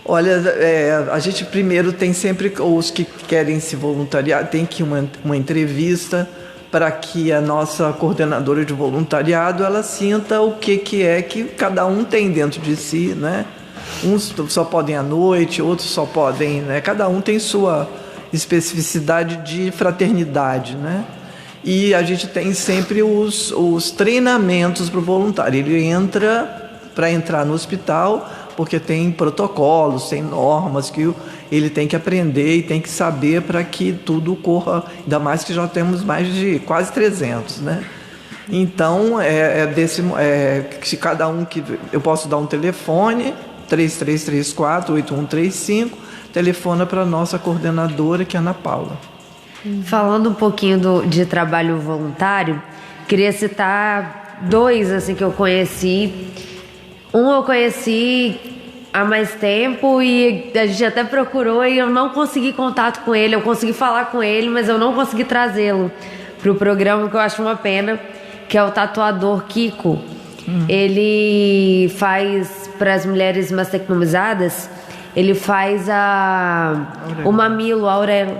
Olha, a gente primeiro tem sempre os que querem se voluntariar, tem que uma entrevista para que a nossa coordenadora de voluntariado ela sinta o que é que cada um tem dentro de si, né? Uns só podem à noite, outros só podem, né? Cada um tem sua especificidade de fraternidade, né? E a gente tem sempre os treinamentos para o voluntário. Ele entra, para entrar no hospital, porque tem protocolos, tem normas que ele tem que aprender e tem que saber para que tudo corra, ainda mais que já temos mais de quase 300, né? Então, se cada um que... Eu posso dar um telefone, 3334-8135, telefona para a nossa coordenadora, que é a Ana Paula. Falando um pouquinho de trabalho voluntário, queria citar 2 assim, que eu conheci. Um eu conheci há mais tempo e a gente até procurou e eu não consegui contato com ele. Eu consegui falar com ele, mas eu não consegui trazê-lo para o programa, que eu acho uma pena, que é o tatuador Kiko. Ele faz, para as mulheres mastectomizadas, ele faz o mamilo, a auréola,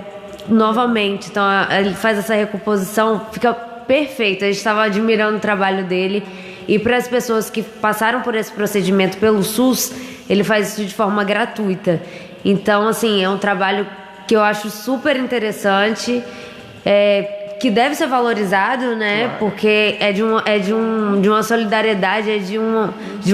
novamente. Então ele faz essa recomposição, fica perfeito. A gente estava admirando o trabalho dele. E para as pessoas que passaram por esse procedimento pelo SUS, ele faz isso de forma gratuita. Então, assim, é um trabalho que eu acho super interessante, que deve ser valorizado, né? Claro. Porque é de uma solidariedade, de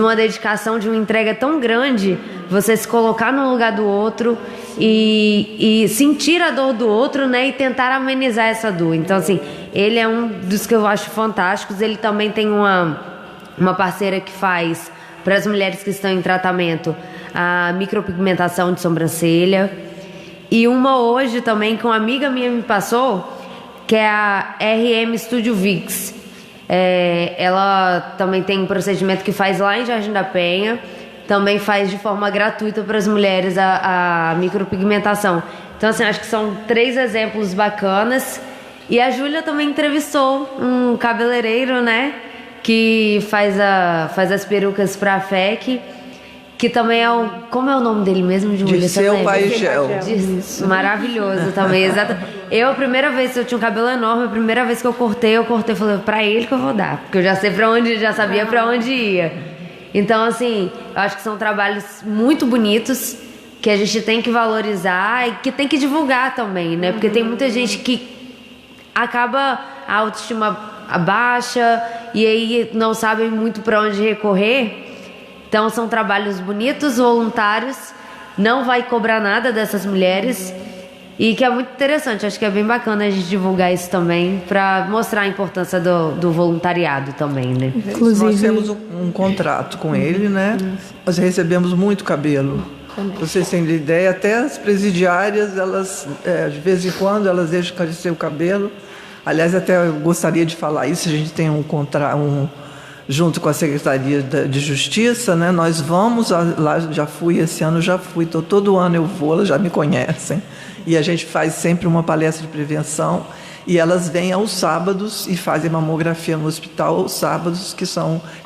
uma dedicação, de uma entrega tão grande, você se colocar no lugar do outro e sentir a dor do outro, né? E tentar amenizar essa dor. Então, assim, ele é um dos que eu acho fantásticos. Ele também tem uma parceira que faz para as mulheres que estão em tratamento a micropigmentação de sobrancelha. E uma hoje também que uma amiga minha me passou, que é a RM Studio Vix. Ela também tem um procedimento que faz lá em Jardim da Penha. Também faz de forma gratuita para as mulheres a micropigmentação. Então, assim, acho que são 3 exemplos bacanas. E a Júlia também entrevistou um cabeleireiro, né? que faz as perucas pra FEC, que também é o... Como é o nome dele mesmo, Júlia? Dirceu Paigel. Maravilhoso também, exato. A primeira vez, eu tinha um cabelo enorme, a primeira vez que eu cortei, falei, pra ele que eu vou dar, porque eu já sabia pra onde ia. Então, assim, eu acho que são trabalhos muito bonitos, que a gente tem que valorizar e que tem que divulgar também, né? Porque tem muita gente que acaba a autoestima baixa e aí não sabem muito pra onde recorrer. Então são trabalhos bonitos, voluntários, não vai cobrar nada dessas mulheres e que é muito interessante. Acho que é bem bacana a gente divulgar isso também para mostrar a importância do voluntariado também, né? Inclusive, nós temos um contrato com ele, né? Nós recebemos muito cabelo. Pra vocês terem ideia, até as presidiárias, elas, de vez em quando, elas deixam crescer o cabelo. Aliás, até eu gostaria de falar isso, a gente tem junto com a Secretaria de Justiça, né? Nós vamos lá, esse ano já fui, então todo ano eu vou, elas já me conhecem, e a gente faz sempre uma palestra de prevenção, e elas vêm aos sábados e fazem mamografia no hospital aos sábados,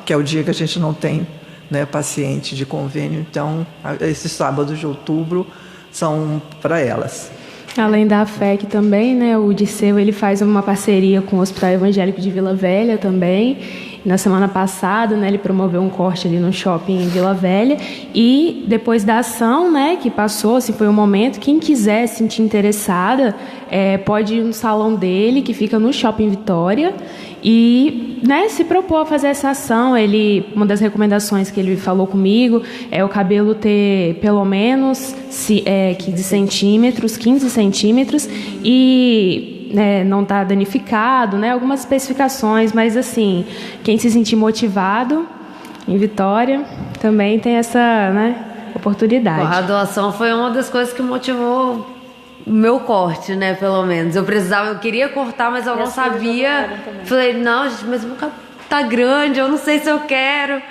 que é o dia que a gente não tem, né, paciente de convênio, então esses sábados de outubro são para elas. Além da FEC também, né, o Dirceu, ele faz uma parceria com o Hospital Evangélico de Vila Velha também. Na semana passada, né, ele promoveu um corte ali no shopping em Vila Velha e depois da ação, né, que passou, assim, foi um momento, quem quiser se sentir interessada, pode ir no salão dele, que fica no Shopping Vitória, e, né, se propor a fazer essa ação. Uma das recomendações que ele falou comigo é o cabelo ter pelo menos 15 centímetros e não está danificado, né? Algumas especificações, mas assim, quem se sentir motivado em Vitória também tem essa, né, oportunidade. A doação foi uma das coisas que motivou o meu corte, né, pelo menos. Eu queria cortar, mas eu não sabia. Falei, não, gente, mas meu cabelo tá grande, eu não sei se eu quero. Aí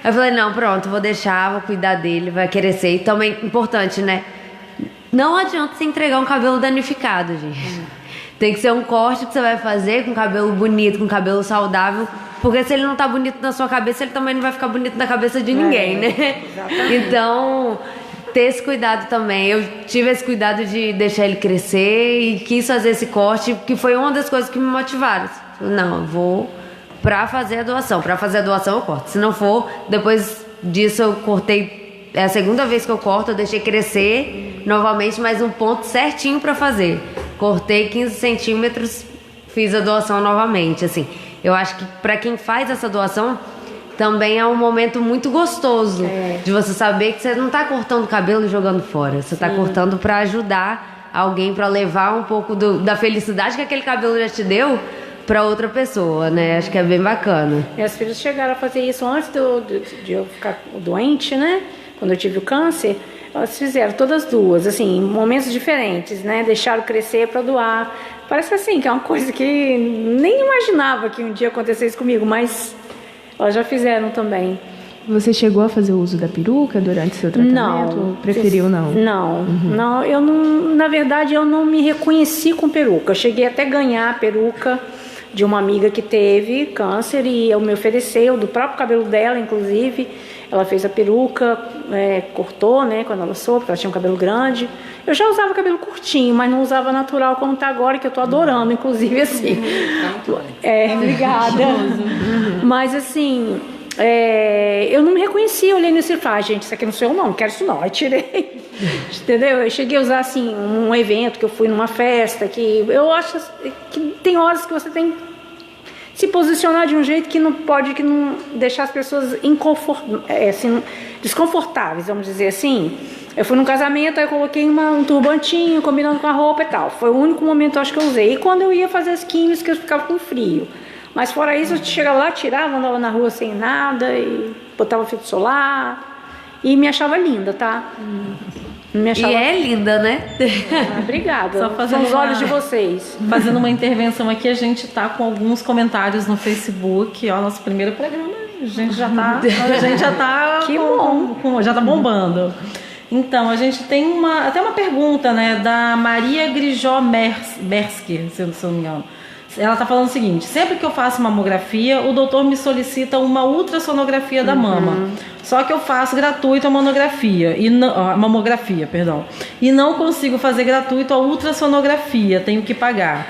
eu falei, não, pronto, vou deixar, vou cuidar dele, vai crescer. E também, importante, né? Não adianta você entregar um cabelo danificado, gente. Tem que ser um corte que você vai fazer com cabelo bonito, com cabelo saudável, porque se ele não tá bonito na sua cabeça, ele também não vai ficar bonito na cabeça de ninguém, né? Exatamente. Então, ter esse cuidado também. Eu tive esse cuidado de deixar ele crescer e quis fazer esse corte, que foi uma das coisas que me motivaram. Não, eu vou pra fazer a doação. Pra fazer a doação eu corto. Se não for, depois disso eu cortei. É a segunda vez que eu corto, eu deixei crescer novamente, mais um ponto certinho pra fazer. Cortei 15 centímetros, fiz a doação novamente, assim. Eu acho que para quem faz essa doação, também é um momento muito gostoso de você saber que você não está cortando o cabelo e jogando fora. Você está cortando para ajudar alguém, para levar um pouco da felicidade que aquele cabelo já te deu para outra pessoa, né? Acho que é bem bacana. Minhas filhas chegaram a fazer isso antes de eu ficar doente, né? Quando eu tive o câncer. Elas fizeram todas duas, assim, em momentos diferentes, né? Deixaram crescer para doar. Parece assim, que é uma coisa que nem imaginava que um dia acontecesse comigo, mas elas já fizeram também. Você chegou a fazer uso da peruca durante seu tratamento? Não. Preferiu não? Não, não. Eu não, na verdade, eu não me reconheci com peruca. Eu cheguei até a ganhar a peruca de uma amiga que teve câncer e eu me ofereceu, do próprio cabelo dela, inclusive. Ela fez a peruca, cortou, né, quando ela soube, porque ela tinha um cabelo grande. Eu já usava cabelo curtinho, mas não usava natural como está agora, que eu estou adorando, inclusive, assim. Obrigada. Mas, assim, eu não me reconheci, olhei nisso e falei, gente, isso aqui não sou eu não quero isso não. Aí tirei, entendeu? Eu cheguei a usar, assim, um evento que eu fui numa festa, que eu acho que tem horas que você tem se posicionar de um jeito que não deixar as pessoas desconfortáveis, vamos dizer assim. Eu fui num casamento, aí eu coloquei um turbantinho, combinando com a roupa e tal. Foi o único momento, acho, que eu usei. E quando eu ia fazer as químicas, que eu ficava com frio. Mas fora isso, eu chegava lá, tirava, andava na rua sem nada, e botava filtro solar, e me achava linda, tá? E é linda, né? Obrigada. Só fazendo os olhos de vocês. Fazendo uma intervenção aqui, a gente tá com alguns comentários no Facebook. Ó, nosso primeiro programa, a gente já tá que bom. Já tá bombando. Então, a gente tem até uma pergunta, né, da Maria Grijó Berski, se eu não me engano. Ela está falando o seguinte: sempre que eu faço mamografia, o doutor me solicita uma ultrassonografia da mama. Só que eu faço gratuito a mamografia, e não consigo fazer gratuito a ultrassonografia, tenho que pagar.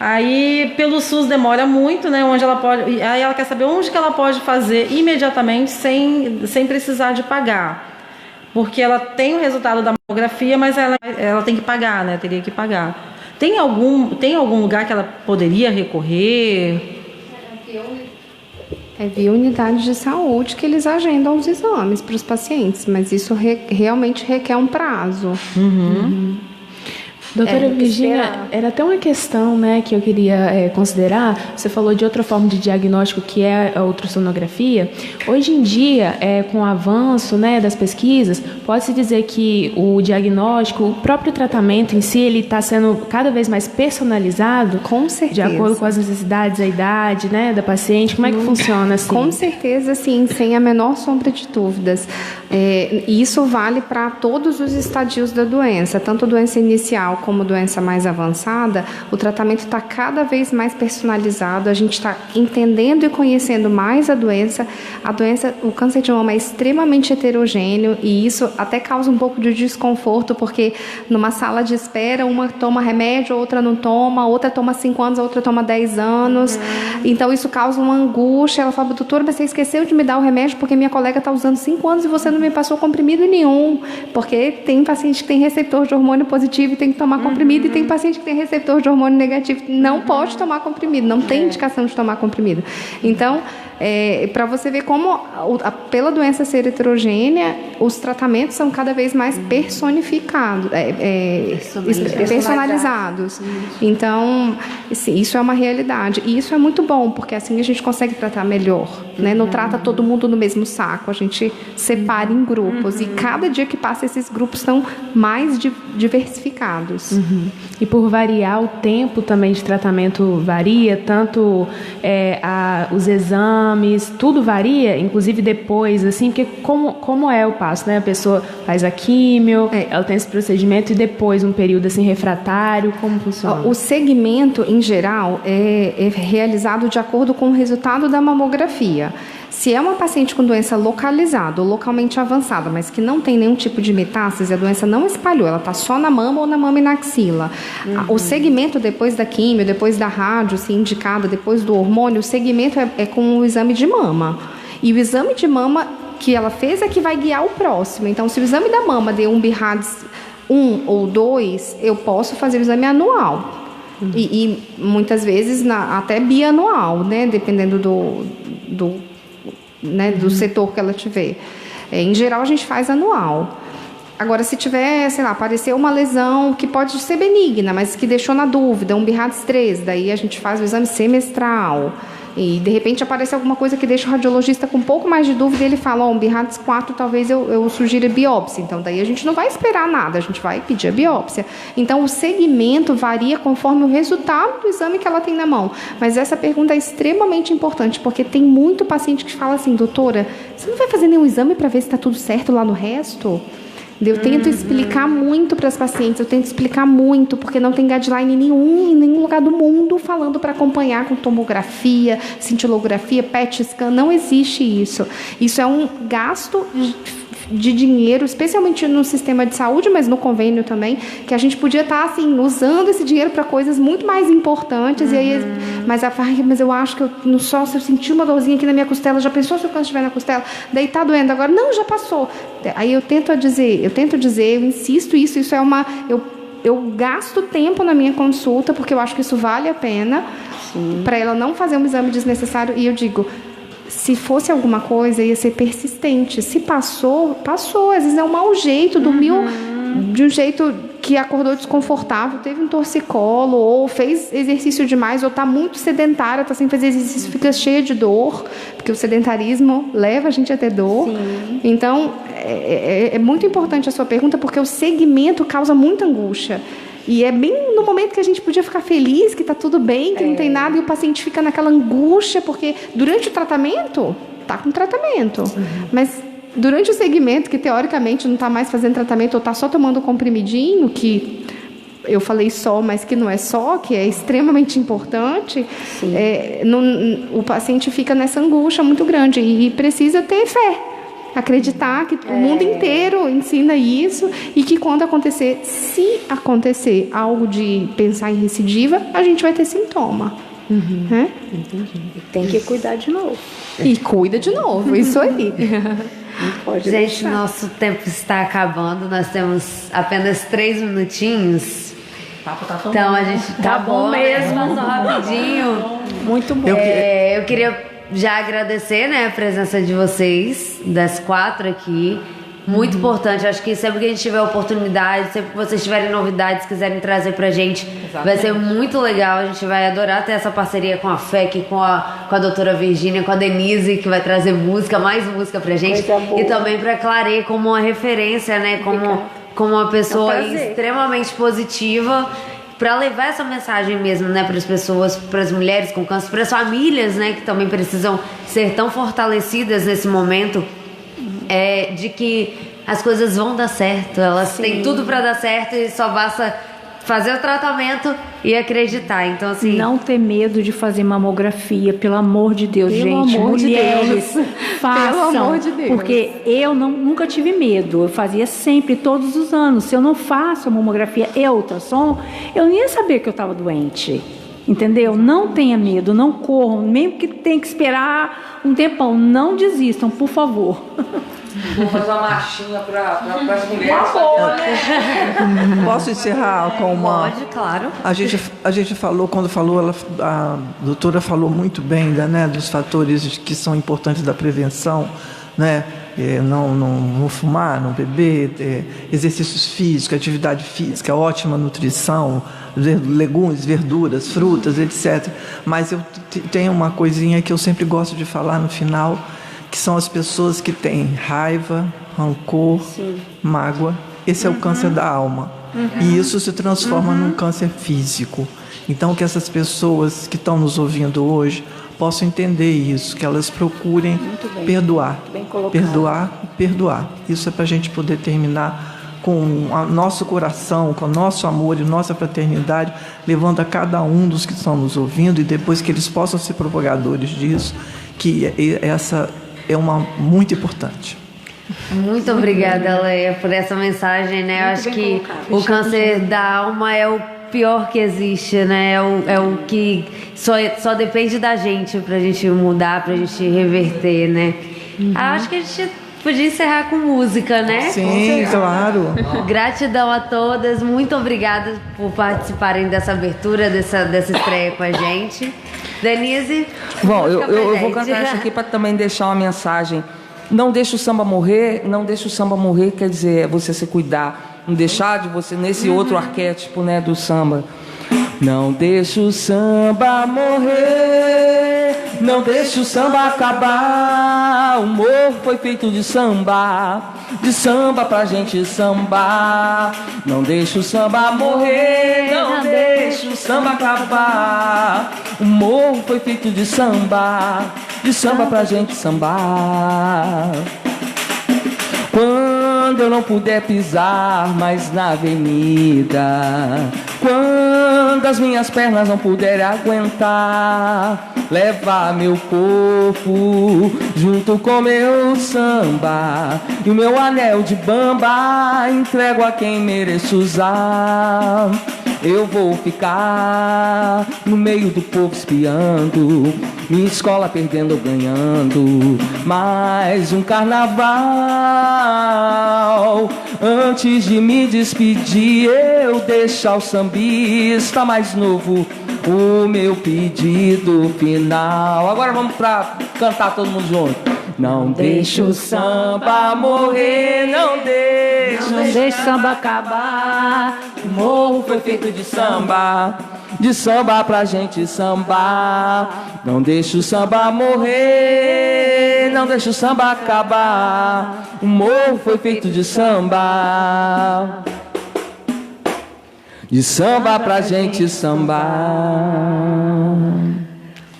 Aí pelo SUS demora muito, né? Onde ela pode, aí ela quer saber onde que ela pode fazer imediatamente sem precisar de pagar. Porque ela tem o resultado da mamografia, mas ela tem que pagar, né? Teria que pagar. Tem algum lugar que ela poderia recorrer? É via unidade de saúde que eles agendam os exames para os pacientes, mas isso realmente requer um prazo. Doutora Virgínia, era até uma questão, né, que eu queria considerar. Você falou de outra forma de diagnóstico, que é a ultrassonografia. Hoje em dia, com o avanço, né, das pesquisas, pode-se dizer que o diagnóstico, o próprio tratamento em si, ele está sendo cada vez mais personalizado? Com certeza. De acordo com as necessidades, a idade, né, da paciente. Como é que funciona assim? Com certeza, sim, sem a menor sombra de dúvidas. E isso vale para todos os estadios da doença, tanto a doença inicial como doença mais avançada. O tratamento está cada vez mais personalizado, a gente está entendendo e conhecendo mais a doença. O câncer de mama é extremamente heterogêneo e isso até causa um pouco de desconforto, porque numa sala de espera, uma toma remédio, outra não toma, outra toma 5 anos, a outra toma 10 anos. Então isso causa uma angústia. Ela fala: doutora, mas você esqueceu de me dar o remédio porque minha colega está usando 5 anos e você não me passou comprimido nenhum. Porque tem paciente que tem receptor de hormônio positivo e tem que tomar comprimido, e tem paciente que tem receptor de hormônio negativo, não pode tomar comprimido, não tem indicação de tomar comprimido. Então, para você ver como, pela doença ser heterogênea, os tratamentos são cada vez mais personalizados. Então, isso é uma realidade. E isso é muito bom, porque assim a gente consegue tratar melhor. Né? Não trata todo mundo no mesmo saco, a gente separa em grupos. E cada dia que passa, esses grupos estão mais diversificados. E por variar, o tempo também de tratamento varia, tanto os exames, tudo varia, inclusive depois, assim, porque como é o passo, né? A pessoa faz a químio, ela tem esse procedimento e depois um período assim refratário, como funciona? O segmento, em geral, é realizado de acordo com o resultado da mamografia. Se é uma paciente com doença localizada ou localmente avançada, mas que não tem nenhum tipo de metástase, a doença não espalhou, ela está só na mama ou na mama e na axila. O segmento depois da químio, depois da rádio, se indicada, depois do hormônio, o segmento é com o exame de mama. E o exame de mama que ela fez é que vai guiar o próximo. Então, se o exame da mama deu um BIRADS 1 ou 2, eu posso fazer o exame anual. E muitas vezes até bianual, né? Dependendo do setor que ela tiver. Em geral, a gente faz anual. Agora, se tiver, sei lá, apareceu uma lesão que pode ser benigna, mas que deixou na dúvida, um BIRADS 3, daí a gente faz o exame semestral. E, de repente, aparece alguma coisa que deixa o radiologista com um pouco mais de dúvida e ele fala: um BIRADS 4, talvez eu sugira biópsia. Então, daí a gente não vai esperar nada, a gente vai pedir a biópsia. Então, o segmento varia conforme o resultado do exame que ela tem na mão. Mas essa pergunta é extremamente importante, porque tem muito paciente que fala assim: doutora, você não vai fazer nenhum exame para ver se está tudo certo lá no resto? Eu tento explicar muito para as pacientes, porque não tem guideline nenhum em nenhum lugar do mundo falando para acompanhar com tomografia, cintilografia, PET scan, não existe isso. Isso é um gasto de dinheiro, especialmente no sistema de saúde, mas no convênio também, que a gente podia estar assim, usando esse dinheiro para coisas muito mais importantes. E aí, mas eu acho que se eu sentir uma dorzinha aqui na minha costela, já pensou se o câncer estiver na costela? Daí está doendo agora? Não, já passou. Aí eu insisto, isso é uma... Eu gasto tempo na minha consulta, porque eu acho que isso vale a pena, para ela não fazer um exame desnecessário. E eu digo, se fosse alguma coisa, ia ser persistente. Se passou, passou. Às vezes é um mau jeito, dormiu de um jeito que acordou desconfortável, teve um torcicolo, ou fez exercício demais, ou está muito sedentária, está sem fazer exercício, fica cheia de dor, porque o sedentarismo leva a gente a ter dor. Sim. Então, é muito importante a sua pergunta, porque o segmento causa muita angústia. E é bem no momento que a gente podia ficar feliz, que está tudo bem, que não tem nada, e o paciente fica naquela angústia, porque durante o tratamento, está com tratamento. Mas durante o segmento, que teoricamente não está mais fazendo tratamento, ou está só tomando comprimidinho, que eu falei só, mas que não é só, que é extremamente importante, o paciente fica nessa angústia muito grande e precisa ter fé. Acreditar que o mundo inteiro ensina isso e que quando acontecer, se acontecer algo de pensar em recidiva, a gente vai ter sintoma. Né? Entendi. Tem que cuidar de novo. E cuida de novo, isso aí. Não pode gente, deixar. nosso tempo está acabando, nós temos apenas 3 minutinhos. O papo tá tão Então bom. a gente Tá bom mesmo. Passou rapidinho. Muito bom. Eu queria já agradecer, né, a presença de vocês, das 4 aqui. Muito importante. Acho que sempre que a gente tiver oportunidade, sempre que vocês tiverem novidades, quiserem trazer pra gente, vai ser muito legal. A gente vai adorar ter essa parceria com a FEC, com a doutora Virgínia, com a Denise, que vai trazer música, mais música pra gente. E também pra Clare como uma referência, né, como uma pessoa extremamente positiva, para levar essa mensagem mesmo, né, para as pessoas, para as mulheres com câncer, para as famílias, né, que também precisam ser tão fortalecidas nesse momento, de que as coisas vão dar certo, elas têm tudo para dar certo e só basta fazer o tratamento e acreditar. Então, assim, não ter medo de fazer mamografia, pelo amor de Deus, gente. Mulheres, façam. Pelo amor de Deus. Porque eu nunca tive medo. Eu fazia sempre, todos os anos. Se eu não faço a mamografia e ultrassom, eu nem ia saber que eu estava doente. Entendeu? Não tenha medo, não corram, mesmo que tenha que esperar um tempão. Não desistam, por favor. Vou fazer uma marchinha para as mulheres. Posso encerrar com uma... Pode, claro. A gente falou, quando falou, a doutora falou muito bem, né, dos fatores que são importantes da prevenção, né? Não fumar, não beber, exercícios físicos, atividade física, ótima nutrição, legumes, verduras, frutas, etc. Mas eu tenho uma coisinha que eu sempre gosto de falar no final, que são as pessoas que têm raiva, rancor, mágoa. Esse é o câncer da alma. E isso se transforma num câncer físico. Então, que essas pessoas que estão nos ouvindo hoje possam entender isso, que elas procurem perdoar. Perdoar e perdoar. Isso é para a gente poder terminar com o nosso coração, com o nosso amor e nossa fraternidade, levando a cada um dos que estão nos ouvindo, e depois que eles possam ser propagadores disso, que essa é uma muito importante. Muito obrigada, Leia, por essa mensagem, né? Eu acho que o câncer da alma é o pior que existe, né? É o que só depende da gente pra gente mudar, pra gente reverter, né? Acho que a gente podia encerrar com música, né? Sim, claro. Gratidão a todas, muito obrigada por participarem dessa abertura, dessa estreia com a gente. Denise? Bom, eu vou cantar isso aqui para também deixar uma mensagem. Não deixe o samba morrer, não deixe o samba morrer, quer dizer, é você se cuidar, não deixar de você, nesse outro arquétipo, né, do samba. Não deixe o samba morrer, não deixe o samba acabar. O morro foi feito de samba pra gente sambar. Não deixe o samba morrer, não deixe o samba acabar. O morro foi feito de samba pra gente sambar. Quando eu não puder pisar mais na avenida, quando as minhas pernas não puderem aguentar, levar meu corpo junto com meu samba e o meu anel de bamba entrego a quem mereço usar. Eu vou ficar no meio do povo espiando, minha escola perdendo ou ganhando mais um carnaval. Antes de me despedir, eu deixar o sambista mais novo o meu pedido final. Agora vamos pra cantar todo mundo junto. Não deixe o samba morrer, não deixe o samba acabar. O morro foi feito de samba pra gente sambar. Não deixe o samba morrer, não deixe o samba acabar. O morro foi feito de samba pra gente sambar.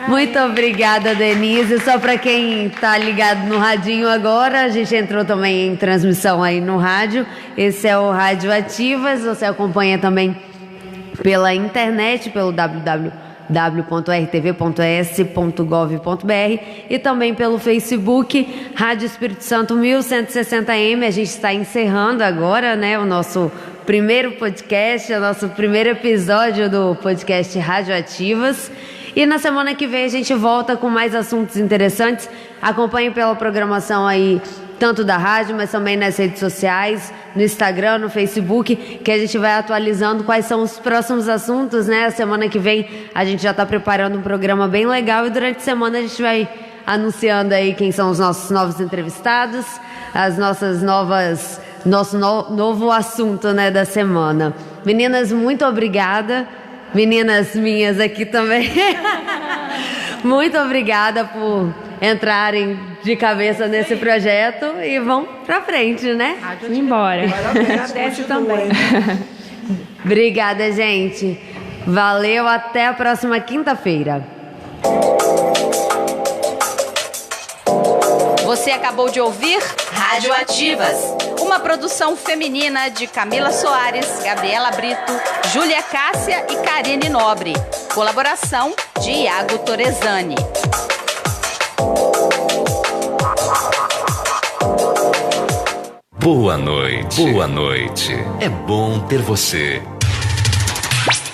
Muito obrigada, Denise. Só para quem tá ligado no radinho agora, a gente entrou também em transmissão aí no rádio. Esse é o Rádio Ativas. Você acompanha também pela internet, pelo www.rtv.es.gov.br e também pelo Facebook, Rádio Espírito Santo 1160M. A gente está encerrando agora, né, o nosso primeiro podcast, o nosso primeiro episódio do podcast Radioativas. E na semana que vem a gente volta com mais assuntos interessantes. Acompanhe pela programação aí, tanto da rádio, mas também nas redes sociais, no Instagram, no Facebook, que a gente vai atualizando quais são os próximos assuntos, né? A semana que vem a gente já está preparando um programa bem legal e durante a semana a gente vai anunciando aí quem são os nossos novos entrevistados, as nossas novas, novo assunto, né, da semana. Meninas, muito obrigada. Meninas minhas aqui também. Muito obrigada por entrarem de cabeça nesse projeto e vão pra frente, né? Embora. Agradece também. Obrigada, gente. Valeu, até a próxima quinta-feira. Você acabou de ouvir Radioativas, uma produção feminina de Camila Soares, Gabriela Brito, Júlia Cássia e Karine Nobre. Colaboração de Iago Torezani. Boa noite. Boa noite. É bom ter você.